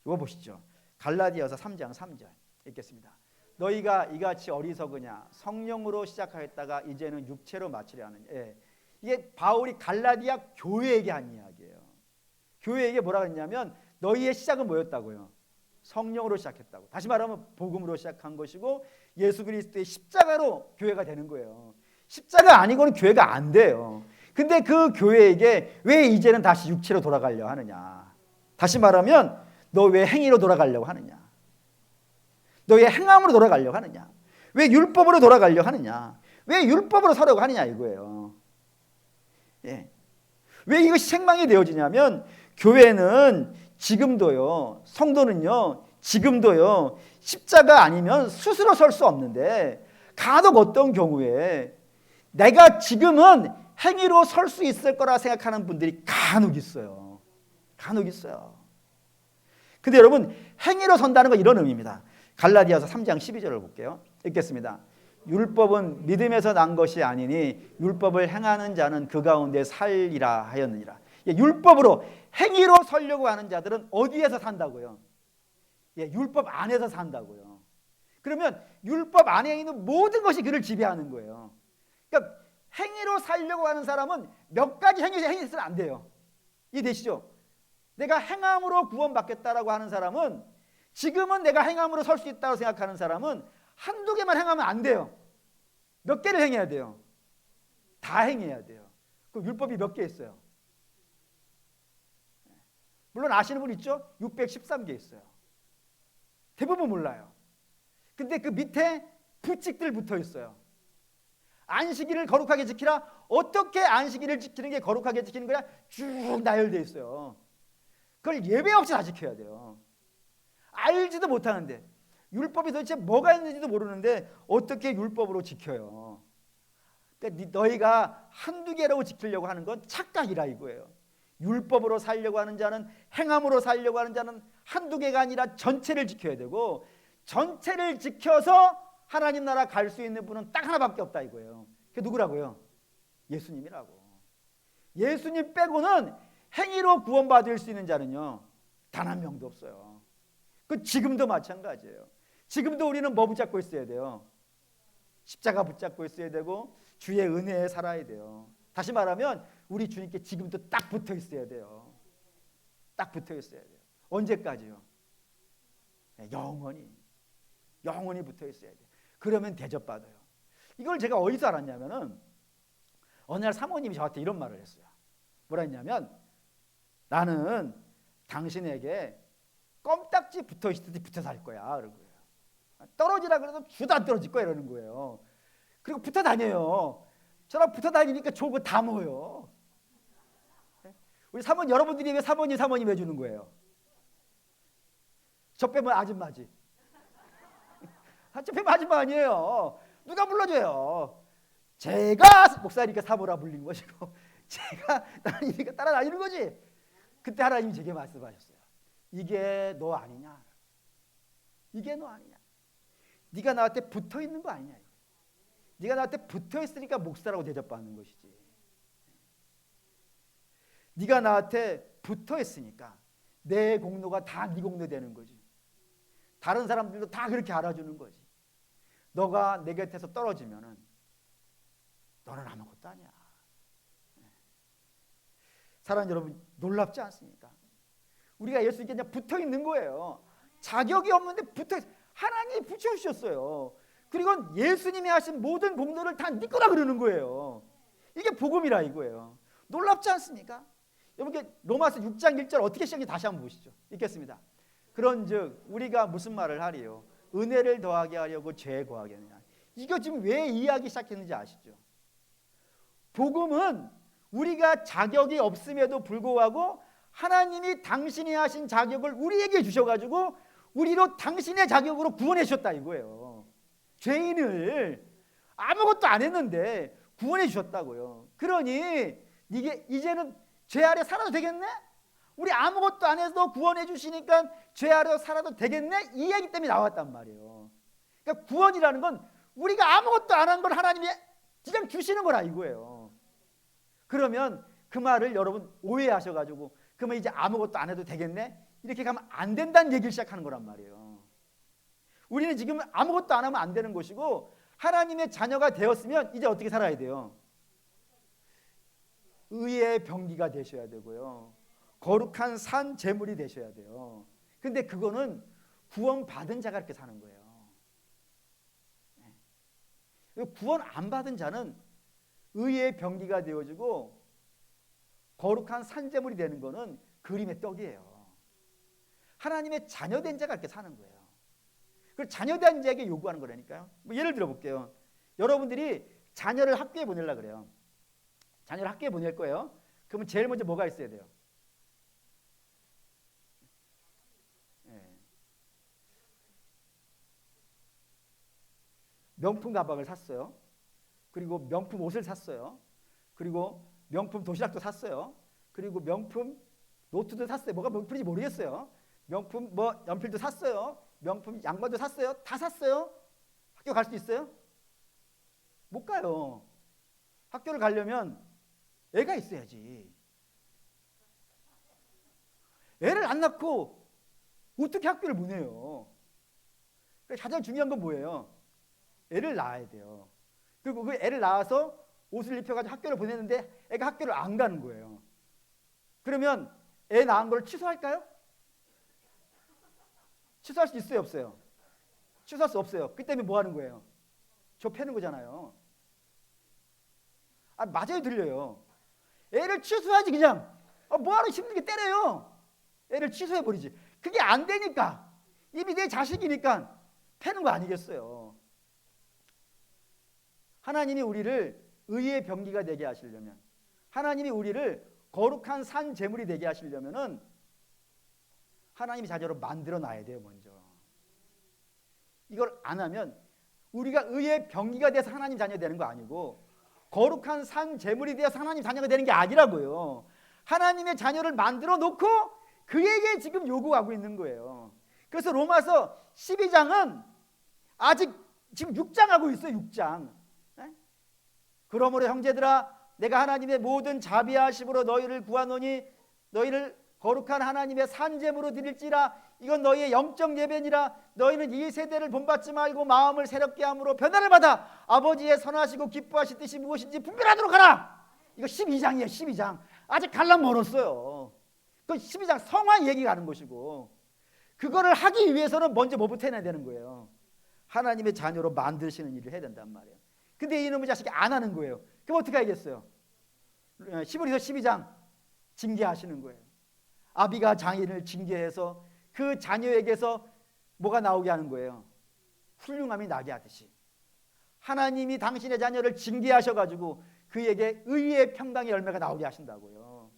이거 보시죠. 갈라디아서 3장 3절 읽겠습니다. 너희가 이같이 어리석으냐? 성령으로 시작하였다가 이제는 육체로 마치려 하느냐. 이게 바울이 갈라디아 교회에게 한 이야기예요. 교회에게 뭐라 그랬냐면 너희의 시작은 뭐였다고요? 성령으로 시작했다고. 다시 말하면 복음으로 시작한 것이고 예수 그리스도의 십자가로 교회가 되는 거예요. 십자가 아니고는 교회가 안 돼요. 근데 그 교회에게 왜 이제는 다시 육체로 돌아가려 하느냐? 다시 말하면 너 왜 행위로 돌아가려고 하느냐? 너 왜 행함으로 돌아가려고 하느냐? 왜 율법으로 돌아가려고 하느냐? 왜 율법으로 살려고 하느냐 이거예요. 왜 이것이 책망이 되어지냐면 교회는 지금도요, 성도는요, 지금도요, 십자가 아니면 스스로 설 수 없는데 간혹 어떤 경우에 내가 지금은 행위로 설 수 있을 거라 생각하는 분들이 간혹 있어요. 간혹 있어요. 근데 여러분 행위로 선다는 건 이런 의미입니다. 갈라디아서 3장 12절을 볼게요. 읽겠습니다. 율법은 믿음에서 난 것이 아니니 율법을 행하는 자는 그 가운데 살리라 하였느니라. 율법으로 행위로 살려고 하는 자들은 어디에서 산다고요? 율법 안에서 산다고요. 그러면 율법 안에 있는 모든 것이 그를 지배하는 거예요. 그러니까 행위로 살려고 하는 사람은 몇 가지 행위해서는 안 돼요. 이해되시죠? 내가 행함으로 구원받겠다라고 하는 사람은, 지금은 내가 행함으로 설 수 있다고 생각하는 사람은 한두 개만 행하면 안 돼요. 몇 개를 행해야 돼요? 다 행해야 돼요. 그럼 율법이 몇 개 있어요? 물론 아시는 분 있죠? 613개 있어요. 대부분 몰라요. 근데 그 밑에 부칙들 붙어 있어요. 안식일을 거룩하게 지키라. 어떻게 안식일을 지키는 게 거룩하게 지키는 거야? 쭉 나열되어 있어요. 그걸 예외 없이 다 지켜야 돼요. 알지도 못하는데, 율법이 도대체 뭐가 있는지도 모르는데 어떻게 율법으로 지켜요? 그러니까 너희가 한두 개라고 지키려고 하는 건 착각이라 이거예요. 율법으로 살려고 하는 자는, 행함으로 살려고 하는 자는 한두 개가 아니라 전체를 지켜야 되고, 전체를 지켜서 하나님 나라 갈 수 있는 분은 딱 하나밖에 없다 이거예요. 그게 누구라고요? 예수님이라고. 예수님 빼고는 행위로 구원받을 수 있는 자는요 단 한 명도 없어요. 그 지금도 마찬가지예요. 지금도 우리는 뭐 붙잡고 있어야 돼요? 십자가 붙잡고 있어야 되고 주의 은혜에 살아야 돼요. 다시 말하면 우리 주님께 지금도 딱 붙어 있어야 돼요. 딱 붙어 있어야 돼요. 언제까지요? 영원히 붙어 있어야 돼요. 그러면 대접받아요. 이걸 제가 어디서 알았냐면은 어느 날 사모님이 저한테 이런 말을 했어요. 뭐라 했냐면 나는 당신에게 껌딱지 붙어 있듯이 붙어 살 거야. 그런 거예요. 떨어지라 그래도 주도 안 떨어질 거야 이러는 거예요. 그리고 붙어 다녀요. 저랑 붙어 다니니까 좋은 거 다 먹어요. 우리 사모님 여러분들이 왜 사모님 해주는 거예요? 저 빼면 아줌마지. 저 빼면 아줌마 아니에요. 누가 불러줘요? 제가 목사니까 사모라 불린 것이고 제가 따라다니니까 따라다니는 거지. 그때 하나님이 제게 말씀하셨어요. 이게 너 아니냐? 이게 너 아니냐? 네가 나한테 붙어 있는 거 아니냐? 네가 나한테 붙어 있으니까 목사라고 대접받는 것이지. 네가 나한테 붙어 있으니까 내 공로가 다 네 공로 되는 거지. 다른 사람들도 다 그렇게 알아주는 거지. 너가 내 곁에서 떨어지면은 너는 아무것도 아니야. 사랑하는 여러분, 놀랍지 않습니까? 우리가 예수님께 그냥 붙어 있는 거예요. 자격이 없는데 붙어 있어요. 하나님이 붙여주셨어요. 그리고 예수님이 하신 모든 공로를 다 네 거라 그러는 거예요. 이게 복음이라 이거예요. 놀랍지 않습니까? 여러분, 로마서 6장 1절 어떻게 시작인지 다시 한번 보시죠. 읽겠습니다. 그런즉 우리가 무슨 말을 하리요? 은혜를 더하게 하려고 죄에 거하겠느냐. 이거 지금 왜 이해하기 시작했는지 아시죠? 복음은 우리가 자격이 없음에도 불구하고 하나님이 당신이 하신 자격을 우리에게 주셔가지고 우리로 당신의 자격으로 구원해 주셨다 이거예요. 죄인을 아무것도 안 했는데 구원해 주셨다고요. 그러니 이게 이제는 죄 아래 살아도 되겠네? 우리 아무것도 안 해도 구원해 주시니까 죄 아래 살아도 되겠네? 이 얘기 때문에 나왔단 말이에요. 그러니까 구원이라는 건 우리가 아무것도 안 한 걸 하나님이 그냥 주시는 거라 이거예요. 그러면 그 말을 여러분 오해하셔가지고 그러면 이제 아무것도 안 해도 되겠네? 이렇게 가면 안 된다는 얘기를 시작하는 거란 말이에요. 우리는 지금 아무것도 안 하면 안 되는 것이고 하나님의 자녀가 되었으면 이제 어떻게 살아야 돼요? 의의 병기가 되셔야 되고요. 거룩한 산 제물이 되셔야 돼요. 근데 그거는 구원받은 자가 이렇게 사는 거예요. 구원 안 받은 자는 의의 병기가 되어지고 거룩한 산제물이 되는 거는 그림의 떡이에요. 하나님의 자녀된 자가 이렇게 사는 거예요. 그걸 자녀된 자에게 요구하는 거라니까요. 뭐 예를 들어 볼게요. 여러분들이 자녀를 학교에 보내려고 그래요. 자녀를 학교에 보낼 거예요. 그러면 제일 먼저 뭐가 있어야 돼요? 명품 가방을 샀어요. 그리고 명품 옷을 샀어요. 그리고 명품 도시락도 샀어요. 그리고 명품 노트도 샀어요. 뭐가 명품인지 모르겠어요. 명품 뭐 연필도 샀어요. 명품 양말도 샀어요. 다 샀어요. 학교 갈 수 있어요? 못 가요. 학교를 가려면 애가 있어야지. 애를 안 낳고 어떻게 학교를 보내요? 가장 중요한 건 뭐예요? 애를 낳아야 돼요. 그리고 그 애를 낳아서 옷을 입혀가지고 학교를 보내는데 애가 학교를 안 가는 거예요. 그러면 애 낳은 걸 취소할까요? 취소할 수 있어요, 없어요? 취소할 수 없어요. 그 때문에 뭐 하는 거예요? 저 패는 거잖아요. 아, 맞아요, 들려요. 애를 취소하지 그냥. 뭐하러 힘들게 때려요. 애를 취소해버리지. 그게 안 되니까 이미 내 자식이니까 패는 거 아니겠어요. 하나님이 우리를 의의 병기가 되게 하시려면, 하나님이 우리를 거룩한 산 제물이 되게 하시려면은 하나님이 자녀로 만들어 놔야 돼요. 먼저 이걸 안 하면 우리가 의의 병기가 돼서 하나님 자녀 되는 거 아니고 거룩한 산 제물이 되어서 하나님 자녀가 되는 게 아니라고요. 하나님의 자녀를 만들어 놓고 그에게 지금 요구하고 있는 거예요. 그래서 로마서 12장은 아직 지금 6장 하고 있어요. 6장. 그러므로 형제들아 내가 하나님의 모든 자비하심으로 너희를 구하노니 너희를 거룩한 하나님의 산제물로 드릴지라. 이건 너희의 영적 예배니라. 너희는 이 세대를 본받지 말고 마음을 새롭게 함으로 변화를 받아 아버지의 선하시고 기뻐하실 뜻이 무엇인지 분별하도록 하라. 이거 12장이에요. 12장. 아직 갈라 멀었어요. 그 12장 성화 얘기가 하는 것이고, 그거를 하기 위해서는 먼저 뭐부터 해야 되는 거예요? 하나님의 자녀로 만드시는 일을 해야 된단 말이에요. 근데 이놈의 자식이 안 하는 거예요. 그럼 어떻게 하겠어요? 히브리서 12장 징계하시는 거예요. 아비가 장인을 징계해서 그 자녀에게서 뭐가 나오게 하는 거예요? 훌륭함이 나게 하듯이 하나님이 당신의 자녀를 징계하셔가지고 그에게 의의 평강의 열매가 나오게 하신다고요.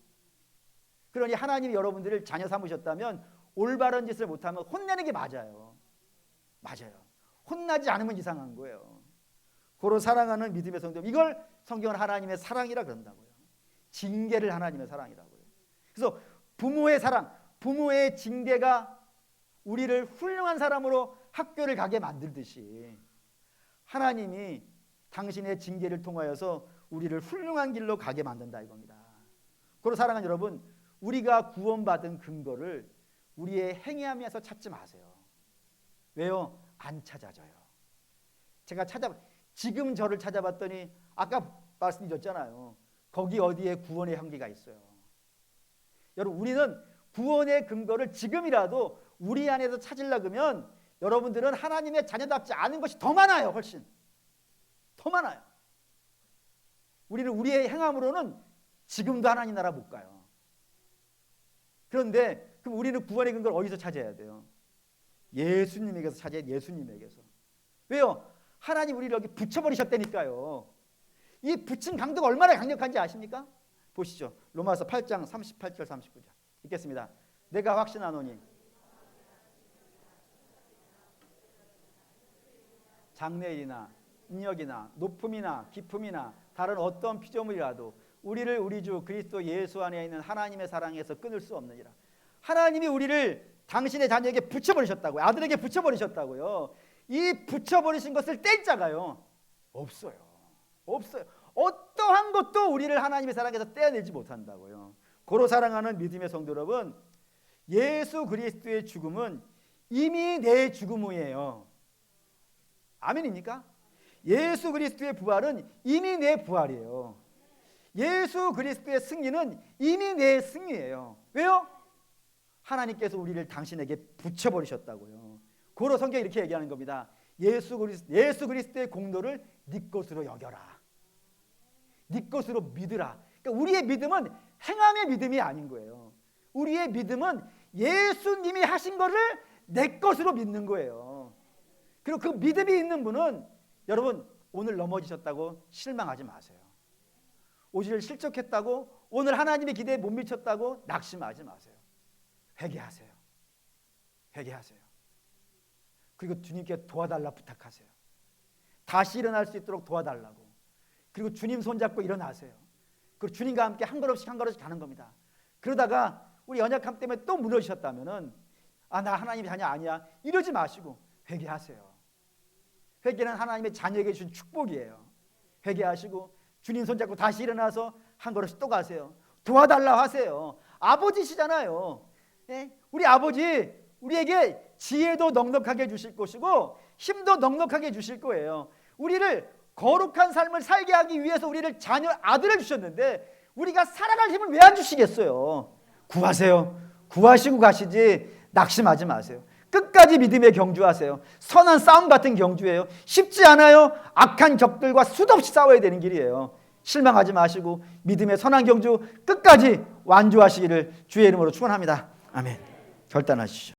그러니 하나님이 여러분들을 자녀 삼으셨다면 올바른 짓을 못하면 혼내는 게 맞아요. 맞아요. 혼나지 않으면 이상한 거예요. 고로 사랑하는 믿음의 성도, 이걸 성경은 하나님의 사랑이라 그런다고요. 징계를 하나님의 사랑이라고요. 그래서 부모의 사랑, 부모의 징계가 우리를 훌륭한 사람으로 학교를 가게 만들듯이 하나님이 당신의 징계를 통하여서 우리를 훌륭한 길로 가게 만든다 이겁니다. 그리고 사랑하는 여러분, 우리가 구원받은 근거를 우리의 행위하면서 찾지 마세요. 왜요? 안 찾아져요. 제가 지금 저를 찾아봤더니 아까 말씀드렸잖아요. 거기 어디에 구원의 향기가 있어요. 여러분, 우리는 구원의 근거를 지금이라도 우리 안에서 찾으려고 하면 여러분들은 하나님의 자녀답지 않은 것이 더 많아요. 훨씬 더 많아요. 우리는 우리의 행함으로는 지금도 하나님 나라 못 가요. 그런데 그럼 우리는 구원의 근거를 어디서 찾아야 돼요? 예수님에게서 찾아야 돼요. 예수님에게서. 왜요? 하나님 우리를 여기 붙여버리셨다니까요. 이 붙인 강도가 얼마나 강력한지 아십니까? 보시죠. 로마서 8장 38절 39절 읽겠습니다. 내가 확신하노니 장래일이나 인력이나 높음이나 깊음이나 다른 어떤 피조물이라도 우리를 우리 주 그리스도 예수 안에 있는 하나님의 사랑에서 끊을 수 없느니라. 하나님이 우리를 당신의 자녀에게 붙여버리셨다고요. 아들에게 붙여버리셨다고요. 이 붙여버리신 것을 뗄 자가요 없어요. 없어요. 어떠한 것도 우리를 하나님의 사랑에서 떼어내지 못한다고요. 고로 사랑하는 믿음의 성도 여러분, 예수 그리스도의 죽음은 이미 내 죽음이에요. 아멘입니까? 예수 그리스도의 부활은 이미 내 부활이에요. 예수 그리스도의 승리는 이미 내 승리예요. 왜요? 하나님께서 우리를 당신에게 붙여버리셨다고요. 고로 성경이 이렇게 얘기하는 겁니다. 예수 그리스도의 공로를 네 것으로 여겨라. 네 것으로 믿으라. 그러니까 우리의 믿음은 행함의 믿음이 아닌 거예요. 우리의 믿음은 예수님이 하신 거를 내 것으로 믿는 거예요. 그리고 그 믿음이 있는 분은 여러분 오늘 넘어지셨다고 실망하지 마세요. 오늘 실족했다고 오늘 하나님의 기대에 못 미쳤다고 낙심하지 마세요. 회개하세요. 회개하세요. 그리고 주님께 도와달라 부탁하세요. 다시 일어날 수 있도록 도와달라고. 그리고 주님 손잡고 일어나세요. 그리고 주님과 함께 한 걸음씩 한 걸음씩 가는 겁니다. 그러다가 우리 연약함 때문에 또 무너지셨다면은 나 하나님의 자녀 아니야 이러지 마시고 회개하세요. 회개는 하나님의 자녀에게 주신 축복이에요. 회개하시고 주님 손잡고 다시 일어나서 한 걸음씩 또 가세요. 도와달라 하세요. 아버지시잖아요. 네? 우리 아버지 우리에게 지혜도 넉넉하게 주실 것이고 힘도 넉넉하게 주실 거예요. 우리를 거룩한 삶을 살게 하기 위해서 우리를 자녀 아들을 주셨는데 우리가 살아갈 힘을 왜 안 주시겠어요? 구하세요. 구하시고 가시지 낙심하지 마세요. 끝까지 믿음의 경주하세요. 선한 싸움 같은 경주예요. 쉽지 않아요. 악한 적들과 수없이 싸워야 되는 길이에요. 실망하지 마시고 믿음의 선한 경주 끝까지 완주하시기를 주의 이름으로 축원합니다. 아멘. 결단하시죠.